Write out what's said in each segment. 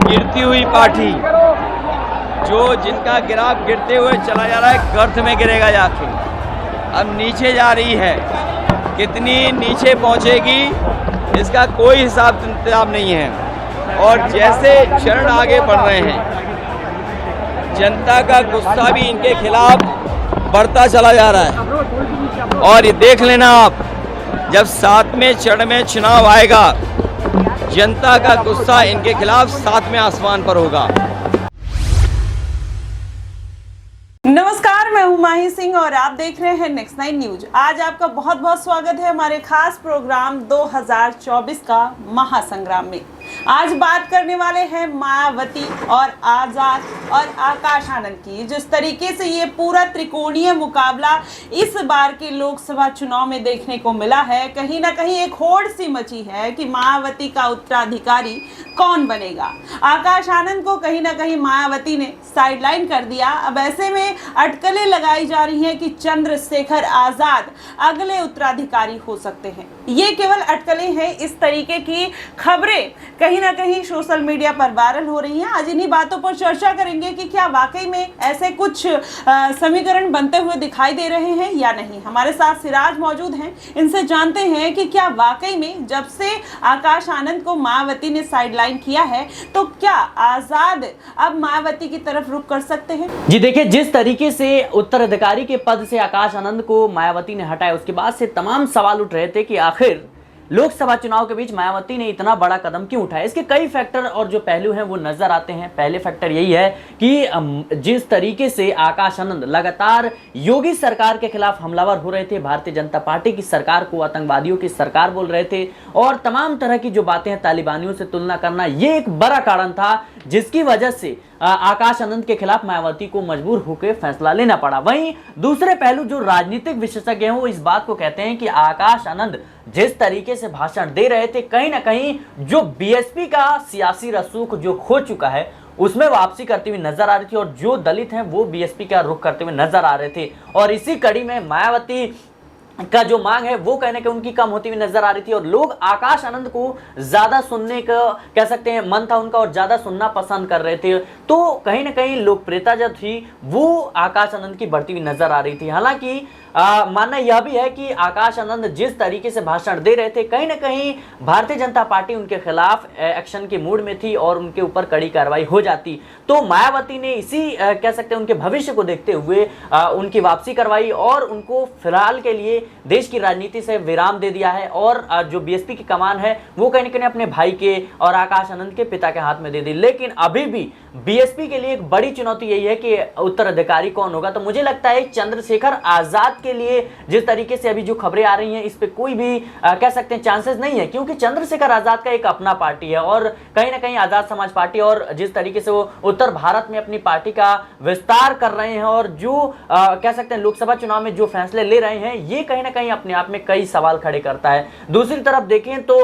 गिरती हुई पार्टी, जो जिनका ग्राफ गिरते हुए चला जा रहा है, गर्त में गिरेगा जाके। अब नीचे जा रही है, कितनी नीचे पहुंचेगी इसका कोई हिसाब किताब नहीं है। और जैसे क्षण आगे बढ़ रहे हैं, जनता का गुस्सा भी इनके खिलाफ बढ़ता चला जा रहा है। और ये देख लेना आप, जब 7वें चरण में चुनाव आएगा, जनता का गुस्सा इनके खिलाफ 7वें आसमान पर होगा। नमस्कार, मैं हूं माही सिंह और आप देख रहे हैं नेक्स्ट 9 न्यूज। आज आपका बहुत बहुत स्वागत है हमारे खास प्रोग्राम 2024 का महासंग्राम में। आज बात करने वाले हैं मायावती और आजाद और आकाश आनंद की। जिस तरीके से ये पूरा त्रिकोणीय मुकाबला इस बार के लोकसभा चुनाव में देखने को मिला है, कहीं ना कहीं एक होड़ सी मची है कि मायावती का उत्तराधिकारी कौन बनेगा। आकाश आनंद को कहीं ना कहीं मायावती ने साइडलाइन कर दिया। अब ऐसे में अटकलें लगाई जा रही हैं कि चंद्रशेखर आजाद अगले उत्तराधिकारी हो सकते हैं। ये केवल अटकलें हैं, इस तरीके की खबरें कहीं ना कहीं सोशल मीडिया पर वायरल हो रही हैं। आज इन्हीं बातों पर चर्चा करेंगे कि क्या वाकई में ऐसे कुछ समीकरण बनते हुए दिखाई दे रहे हैं या नहीं। हमारे साथ सिराज मौजूद हैं, इनसे जानते हैं कि क्या वाकई में जब से आकाश आनंद को मायावती ने साइडलाइन किया है, तो क्या आजाद अब मायावती की तरफ रुख कर सकते हैं? जी देखिए, जिस तरीके से उत्तराधिकारी के पद से आकाश आनंद को मायावती ने हटाया, उसके बाद से तमाम सवाल उठ रहे थे कि आखिर लोकसभा चुनाव के बीच मायावती ने इतना बड़ा कदम क्यों उठाया। इसके कई फैक्टर और जो पहलू हैं वो नजर आते हैं। पहले फैक्टर यही है कि जिस तरीके से आकाश आनंद लगातार योगी सरकार के खिलाफ हमलावर हो रहे थे, भारतीय जनता पार्टी की सरकार को आतंकवादियों की सरकार बोल रहे थे और तमाम तरह की जो बातें हैं तालिबानियों से तुलना करना, ये एक बड़ा कारण था जिसकी वजह से आकाश आनंद के खिलाफ मायावती को मजबूर होकर फैसला लेना पड़ा। वहीं दूसरे पहलू जो राजनीतिक विशेषज्ञ हैं वो इस बात को कहते हैं कि आकाश आनंद जिस तरीके से भाषण दे रहे थे, कहीं ना कहीं जो बीएसपी का सियासी रसूख जो खो चुका है उसमें वापसी करती हुई नजर आ रही थी और जो दलित हैं वो बीएसपी का रुख करते हुए नजर आ रहे थे। और इसी कड़ी में मायावती का जो मांग है वो कहने के उनकी कम होती हुई नजर आ रही थी और लोग आकाश आनंद को ज्यादा सुनने का कह सकते हैं मन था उनका और ज्यादा सुनना पसंद कर रहे थे। तो कहीं ना कहीं लोकप्रियता जो थी वो आकाश आनंद की बढ़ती हुई नजर आ रही थी। हालांकि मानना यह भी है कि आकाश आनंद जिस तरीके से भाषण दे रहे थे, कहीं ना कहीं भारतीय जनता पार्टी उनके खिलाफ एक्शन के मूड में थी और उनके ऊपर कड़ी कार्रवाई हो जाती। तो मायावती ने इसी कह सकते हैं उनके भविष्य को देखते हुए उनकी वापसी करवाई और उनको फिलहाल के लिए देश की राजनीति से विराम दे दिया है और जो बीएसपी की कमान है वो कहीं ना कहीं अपने भाई के और आकाश आनंद के पिता के हाथ में दे दी। लेकिन अभी भी बीएसपी के लिए एक बड़ी चुनौती यही है कि उत्तराधिकारी कौन होगा। तो मुझे लगता है चंद्रशेखर आजाद के लिए जिस तरीके से अभी जो खबरें आ रही हैं, इस पे कोई भी कह सकते हैं चांसेस नहीं है, क्योंकि चंद्रशेखर आजाद का एक अपना पार्टी है और कहीं ना कहीं आजाद समाज पार्टी और जिस तरीके से वो उत्तर भारत में अपनी पार्टी का विस्तार कर रहे हैं और जो कह सकते हैं लोकसभा चुनाव में जो फैसले ले रहे हैं, ये कहीं ना कहीं अपने आप में कई सवाल खड़े करता है। दूसरी तरफ देखें तो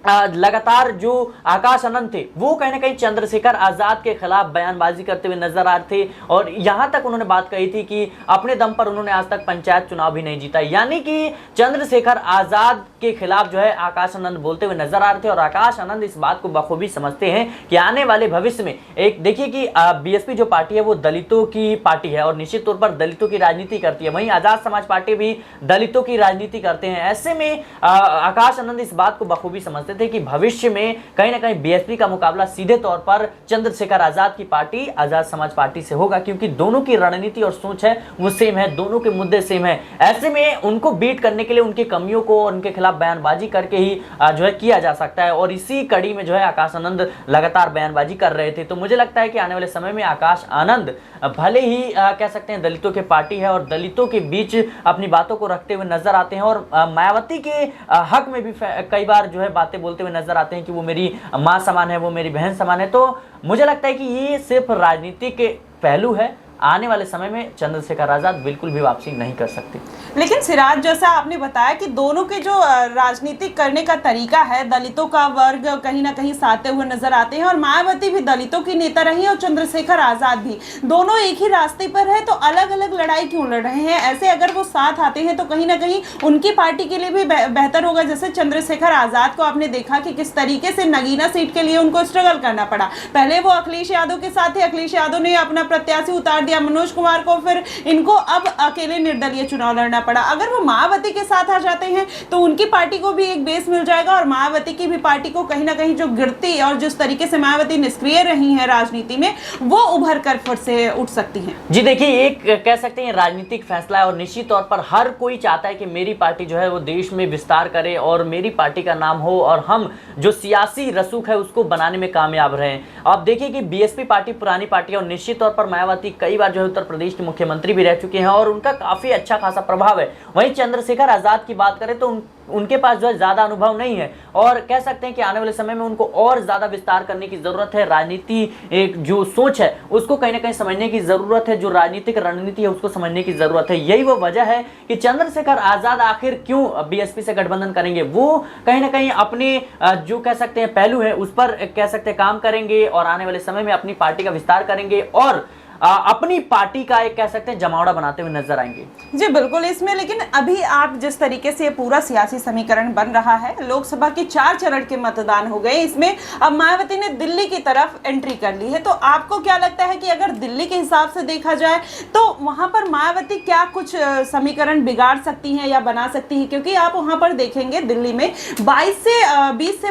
लगातार जो आकाश आनंद थे वो कहीं ना कहीं चंद्रशेखर आजाद के खिलाफ बयानबाजी करते हुए नजर आ रहे थे और यहां तक उन्होंने बात कही थी कि अपने दम पर उन्होंने आज तक पंचायत चुनाव भी नहीं जीता। यानी कि चंद्रशेखर आजाद के खिलाफ जो है आकाश आनंद बोलते हुए नजर आ रहे थे और आकाश आनंद इस बात को बखूबी समझते हैं कि आने वाले भविष्य में एक देखिए कि बीएसपी जो पार्टी है वो दलितों की पार्टी है और निश्चित तौर पर दलितों की राजनीति करती है। वहीं आजाद समाज पार्टी भी दलितों की राजनीति करते हैं। ऐसे में आकाश आनंद इस बात को बखूबी समझते थे कि भविष्य में कहीं ना कहीं बीएसपी का मुकाबला सीधे तौर पर चंद्रशेखर आजाद की पार्टी आजाद समाज पार्टी से होगा, क्योंकि दोनों की रणनीति और सोच है वो सेम है, दोनों के मुद्दे सेम है। ऐसे में उनको बीट करने के लिए उनकी कमियों को और उनके खिलाफ बयानबाजी करके ही जो है किया जा सकता है और इसी कड़ी में जो है आकाश आनंद लगातार बयानबाजी कर रहे थे। तो मुझे लगता है कि आने वाले समय में आकाश आनंद भले ही कह सकते हैं दलितों की पार्टी है और दलितों के बीच अपनी बातों को रखते हुए नजर आते हैं और मायावती के हक में भी कई बार जो है बातें बोलते हुए नजर आते हैं कि वो मेरी मां समान है, वो मेरी बहन समान है। तो मुझे लगता है कि ये सिर्फ राजनीतिक पहलू है आने वाले समय में चंद्रशेखर आजाद बिल्कुल भी वापसी नहीं कर सकती। लेकिन सिराज, जैसा आपने बताया कि दोनों के जो राजनीतिक करने का तरीका है, दलितों का वर्ग कहीं ना कहीं साधते हुए नजर आते हैं और मायावती भी दलितों की नेता रही और चंद्रशेखर आजाद भी, दोनों एक ही रास्ते पर है, तो अलग अलग लड़ाई क्यों लड़ रहे हैं? ऐसे अगर वो साथ आते हैं तो कहीं ना कहीं उनकी पार्टी के लिए भी बेहतर होगा। जैसे चंद्रशेखर आजाद को आपने देखा कि किस तरीके से नगीना सीट के लिए उनको स्ट्रगल करना पड़ा। पहले वो अखिलेश यादव के साथ थे, अखिलेश यादव ने अपना प्रत्याशी उतार दिया मनोज कुमार को, फिर इनको अब अकेले निर्दलीय चुनाव लड़ना पड़ा। अगर वो मायावती के साथ आ जाते हैं तो उनकी पार्टी को भी एक बेस मिल जाएगा और मायावती की भी पार्टी को कहीं ना कहीं जो गिरती और जिस तरीके से मायावती निष्क्रिय रही है राजनीति में, वो उभर कर फिर से उठ सकती हैं। जी देखिए, एक कह सकते हैं राजनीतिक फैसला है और निश्चित तौर पर हर कोई चाहता है कि मेरी पार्टी जो है वो देश में विस्तार करे और मेरी पार्टी का नाम हो और हम जो सियासी रसूख है उसको बनाने में कामयाब रहे। आप देखिए कि बीएसपी पार्टी पुरानी पार्टी है और निश्चित तौर पर मायावती कई बार जो है उत्तर प्रदेश के मुख्यमंत्री भी रह चुके हैं और उनका काफी अच्छा खासा प्रभाव है। वहीं चंद्रशेखर आजाद की बात करें तो उनके पास जो है ज्यादा अनुभव नहीं है और कह सकते हैं कि आने वाले समय में उनको और ज्यादा विस्तार करने की जरूरत है। राजनीति एक जो सोच है उसको कहीं ना कहीं समझने की जरूरत है, जो राजनीतिक रणनीति है उसको समझने की जरूरत है। यही वो वजह है कि चंद्रशेखर आजाद आखिर क्यों बीएसपी से गठबंधन करेंगे। वो कहीं ना कहीं अपने जो कह सकते हैं पहलू है उस पर कह सकते हैं काम करेंगे और आने वाले समय में अपनी पार्टी का विस्तार करेंगे और अपनी पार्टी का एक कह सकते हैं जमावड़ा बनाते हुए नजर आएंगे। जी बिल्कुल। इसमें लेकिन अभी आप जिस तरीके से ये पूरा सियासी समीकरण बन रहा है, लोकसभा के 4 चरण के मतदान हो गए, इसमें अब मायावती ने दिल्ली की तरफ एंट्री कर ली है, तो आपको क्या लगता है कि अगर दिल्ली के हिसाब से देखा जाए तो वहां पर मायावती क्या कुछ समीकरण बिगाड़ सकती हैं या बना सकती है? क्योंकि आप वहां पर देखेंगे दिल्ली में 20 से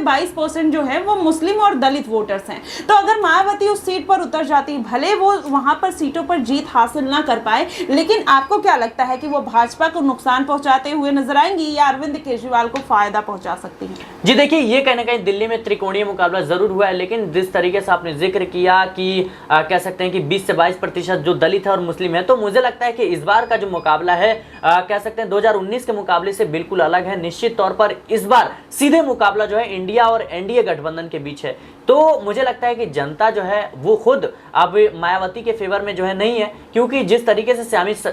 22% जो है वो मुस्लिम और दलित वोटर्स हैं। तो अगर मायावती उस सीट पर उतर जाती, भले वो वहां पर सीटों पर जीत हासिल ना कर पाए, लेकिन आपको क्या लगता है कि वो भाजपा को नुकसान पहुंचाते हुए नजर आएंगी या अरविंद केजरीवाल को फायदा पहुंचा सकती हैं? जी देखिए, ये कहीं ना कहीं दिल्ली में त्रिकोणीय मुकाबला जरूर हुआ है, लेकिन जिस तरीके से आपने जिक्र किया कि कह सकते हैं कि 20 से 22% जो दलित है और मुस्लिम है, तो मुझे लगता है कि इस बार का जो मुकाबला है कह सकते हैं 2019 के मुकाबले से बिल्कुल अलग है। निश्चित तौर पर इस बार सीधे मुकाबला जो है इंडिया और एनडीए गठबंधन के बीच है। तो मुझे लगता है कि जनता जो है वो खुद अब मायावती के फेवर में जो है नहीं है, क्योंकि जिस तरीके से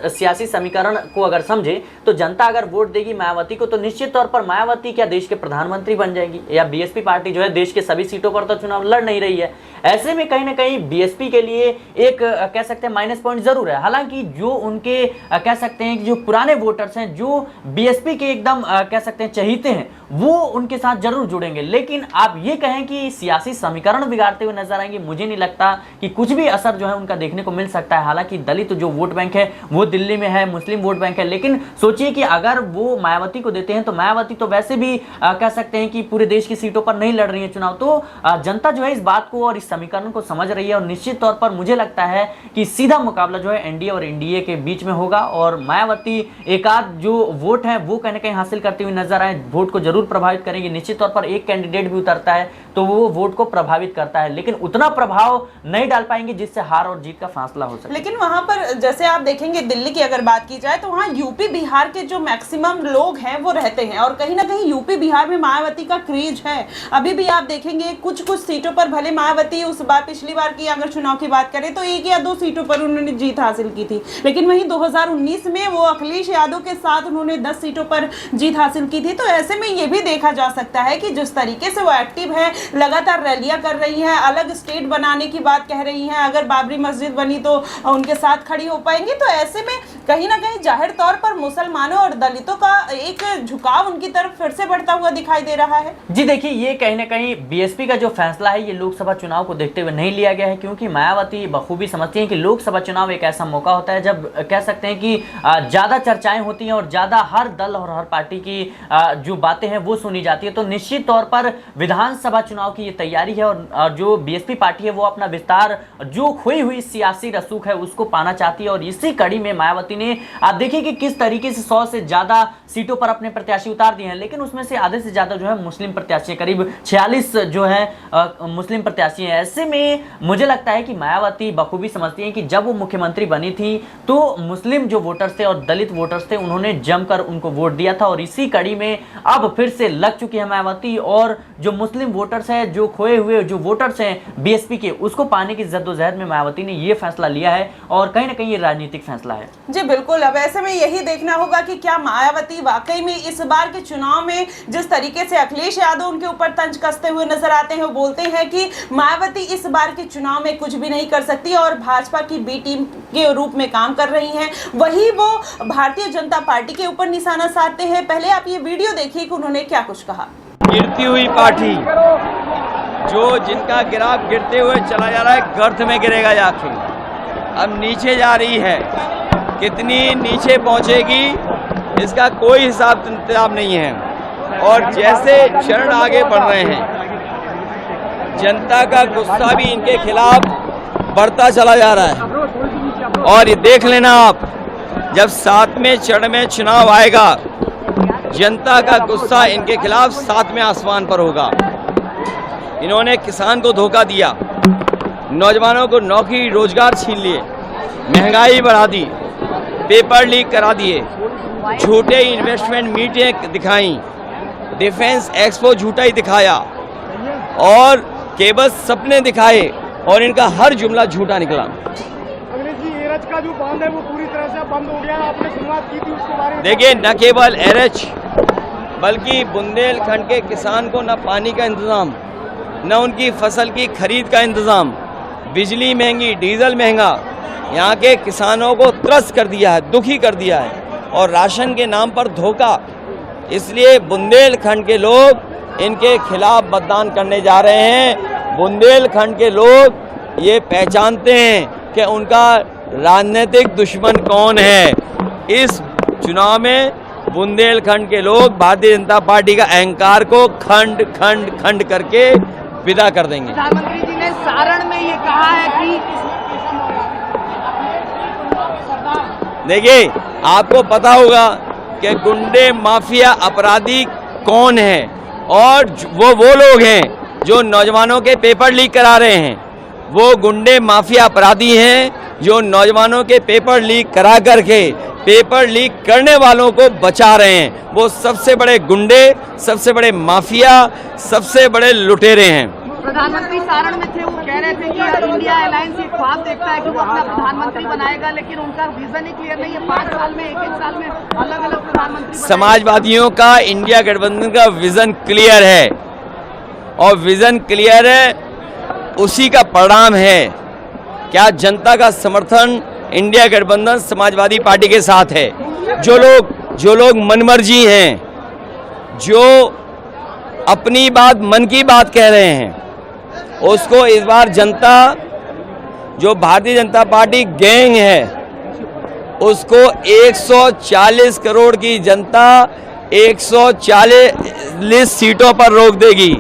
सियासी समीकरण को अगर समझे तो जनता अगर वोट देगी मायावती को तो निश्चित तौर पर मायावती क्या देश के प्रधानमंत्री बन जाएगी, या बीएसपी पार्टी जो है देश के सभी सीटों पर तो चुनाव लड़ नहीं रही है। ऐसे में कहीं ना कहीं बीएसपी के लिए एक कह सकते हैं माइनस पॉइंट जरूर है। हालांकि जो उनके कह सकते हैं कि जो पुराने वोटर्स हैं, जो बीएसपी के एकदम कह सकते हैं चहीते हैं, वो उनके साथ जरूर जुड़ेंगे। लेकिन आप ये कहें कि सियासी समीकरण बिगाड़ते हुए नजर आएंगे, मुझे नहीं लगता कि कुछ भी असर जो है उनका देखने को मिल सकता है। हालांकि दलित जो वोट बैंक है वो दिल्ली में है, मुस्लिम वोट बैंक है, लेकिन सोचिए कि अगर वो मायावती को देते हैं तो मायावती तो वैसे भी कह सकते हैं कि पूरे देश की सीटों पर नहीं लड़ रही है चुनाव। तो जनता जो है इस बात को और इस समीकरण को समझ रही है और निश्चित तौर पर मुझे लगता है कि सीधा मुकाबला जो है एनडीए और एनडीए के बीच में होगा और मायावती एक आध जो वोट है वो कहीं ना कहीं हासिल करते हुए नजर आए, वोट को जरूर प्रभावित करेंगे। निश्चित तौर पर एक कैंडिडेट भी उतरता है तो वो वोट को प्रभावित करता है, लेकिन उतना प्रभाव नहीं डाल पाएंगे जिससे हार और जीत का फासला हो सके। लेकिन वहां पर जैसे आप देखेंगे दिल्ली की अगर बात की जाए तो वहां यूपी बिहार के जो मैक्सिमम लोग हैं वो रहते हैं और कहीं ना कहीं यूपी बिहार में मायावती का क्रेज है। अभी भी आप देखेंगे कुछ कुछ सीटों पर भले मायावती उस बार पिछली बार की अगर चुनाव की बात करें तो 1 या 2 सीटों पर उन्होंने जीत हासिल की थी, लेकिन वहीं 2019 में वो अखिलेश यादव के साथ उन्होंने 10 सीटों पर जीत हासिल की थी। तो ऐसे में ये भी देखा जा सकता है कि जिस तरीके से वो एक्टिव है, लगातार रैलियां कर रही है, अलग स्टेट बनाने की बात कह रही है, अगर बाबरी मस्जिद बनी तो उनके साथ खड़ी हो पाएंगे। तो ऐसे में कहीं ना कहीं जाहिर तौर पर मुसलमानों और दलितों का एक झुकाव उनकी तरफ फिर से बढ़ता हुआ दिखाई दे रहा है। जी देखिए, ये कहीं ना कहीं बीएसपी का जो फैसला है ये लोकसभा चुनाव को देखते हुए नहीं लिया गया है, क्योंकि मायावती बखूबी समझती हैं कि लोकसभा चुनाव एक ऐसा मौका होता है जब कह सकते हैं कि ज्यादा चर्चाएं होती हैं और ज्यादा हर दल और हर पार्टी की जो बातें हैं वो सुनी जाती है। तो निश्चित तौर पर विधानसभा चुनाव की ये तैयारी है और जो बीएसपी पार्टी है वो अपना विस्तार, जो खोई हुई सियासी रसूख है उसको पाना चाहती है और इसी कड़ी में मायावती ने आप देखिए कि किस तरीके से 100 से ज्यादा सीटों पर अपने प्रत्याशी उतार दिए हैं, लेकिन उसमें से आधे से ज्यादा जो है मुस्लिम प्रत्याशी, करीब 46 जो है मुस्लिम प्रत्याशी हैं। ऐसे में मुझे लगता है कि मायावती बखूबी समझती हैं कि जब वो मुख्यमंत्री बनी थी तो मुस्लिम जो वोटर्स थे और दलित वोटर्स थे उन्होंने जमकर उनको वोट दिया था और इसी कड़ी में अब फिर से लग चुकी है मायावती और जो मुस्लिम वोटर्स वोटर्स हैं, जो खोए हुए जो वोटर्स हैं बीएसपी के, उसको पाने की जद्दोजहद में मायावती ने ये फैसला लिया है और कहीं ना कहीं ये राजनीतिक फैसला है। जी बिल्कुल। अब ऐसे में यही देखना होगा कि क्या मायावती वाकई में इस बार के चुनाव में, जिस तरीके से अखिलेश यादव उनके ऊपर तंज कसते हुए नजर आते हैं, वो बोलते हैं कि मायावती इस बार के चुनाव में कुछ भी नहीं कर सकती और भाजपा की बी टीम के रूप में काम कर रही हैं, वही वो भारतीय जनता पार्टी के ऊपर निशाना साधते हैं। पहले आप ये वीडियो देखिए कि उन्होंने क्या कुछ कहा। गिरती हुई पार्टी, जो जिनका ग्राफ गिरते हुए चला जा रहा है, गर्त में गिरेगा जाके, अब नीचे जा रही है। कितनी नीचे पहुंचेगी इसका कोई हिसाब किताब नहीं है। और जैसे क्षण आगे बढ़ रहे हैं, जनता का गुस्सा भी इनके खिलाफ बढ़ता चला जा रहा है। और ये देख लेना आप, जब 7वें चरण में चुनाव आएगा, जनता का गुस्सा इनके खिलाफ 7वें आसमान पर होगा। इन्होंने किसान को धोखा दिया, नौजवानों को नौकरी रोजगार छीन लिए, महंगाई बढ़ा दी, पेपर लीक करा दिए, झूठे इन्वेस्टमेंट मीटें दिखाई, डिफेंस एक्सपो झूठा ही दिखाया और केवल सपने दिखाए और इनका हर जुमला झूठा निकला। अखिलेश जी, एरच का जो बांध है वो पूरी तरह से बंद हो गया, आपने शुरुआत की थी उसके बारे में। देखिए, न केवल एरच बल्कि बुंदेलखंड के किसान को न पानी का इंतजाम, न उनकी फसल की खरीद का इंतजाम, बिजली महंगी, डीजल महंगा, यहाँ के किसानों को त्रस्त कर दिया है, दुखी कर दिया है और राशन के नाम पर धोखा। इसलिए बुंदेलखंड के लोग इनके खिलाफ मतदान करने जा रहे हैं। बुंदेलखंड के लोग ये पहचानते हैं कि उनका राजनीतिक दुश्मन कौन है। इस चुनाव में बुंदेलखंड के लोग भारतीय जनता पार्टी का अहंकार को खंड खंड खंड करके विदा कर देंगे। प्रधानमंत्री जी ने सारण में ये कहा है कि देखिए, आपको पता होगा कि गुंडे माफिया अपराधी कौन है और वो लोग हैं जो नौजवानों के पेपर लीक करा रहे हैं। वो गुंडे माफिया अपराधी हैं जो नौजवानों के पेपर लीक करा करके पेपर लीक करने वालों को बचा रहे हैं। वो सबसे बड़े गुंडे, सबसे बड़े माफिया, सबसे बड़े लुटेरे हैं। प्रधानमंत्री सारण में थे, वो कह रहे थे कि इंडिया अलायंस एक ख्वाब देखता है कि वो अपना प्रधानमंत्री बनाएगा, लेकिन उनका विजन ही क्लियर नहीं है। 5 साल में, एक साल में अलग अलग प्रधानमंत्री। समाजवादियों का इंडिया गठबंधन का विजन क्लियर है और विजन क्लियर है, उसी का परिणाम है। क्या जनता का समर्थन इंडिया गठबंधन समाजवादी पार्टी के साथ है। जो लोग मनमर्जी हैं, जो अपनी बात, मन की बात कह रहे हैं, उसको इस बार जनता, जो भारतीय जनता पार्टी गैंग है, उसको 140 करोड़ की जनता 140 सीटों पर रोक देगी।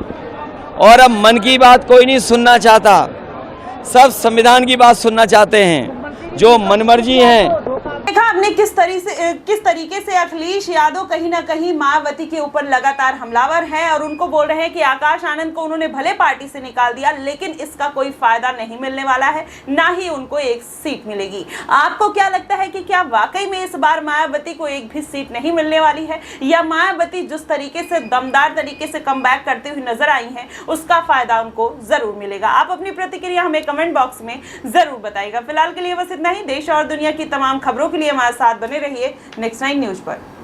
और अब मन की बात कोई नहीं सुनना चाहता, सब संविधान की बात सुनना चाहते हैं। जो मनमर्जी हैं, देखा आपने किस तरीके से अखिलेश यादव कहीं ना कहीं मायावती के ऊपर लगातार हमलावर हैं और उनको बोल रहे हैं कि आकाश आनंद को उन्होंने भले पार्टी से निकाल दिया, लेकिन इसका कोई फायदा नहीं मिलने वाला है, ना ही उनको एक सीट मिलेगी। आपको क्या लगता है कि क्या वाकई में इस बार मायावती को एक भी सीट नहीं मिलने वाली है, या मायावती जिस तरीके से दमदार तरीके से कमबैक करते हुए नजर आई हैं, उसका फायदा उनको जरूर मिलेगा? आप अपनी प्रतिक्रिया हमें कमेंट बॉक्स में जरूर बताइएगा। फिलहाल के लिए बस इतना ही। देश और दुनिया की तमाम खबरों के लिए हमारे साथ बने रहिए नेक्स्ट 9 न्यूज पर।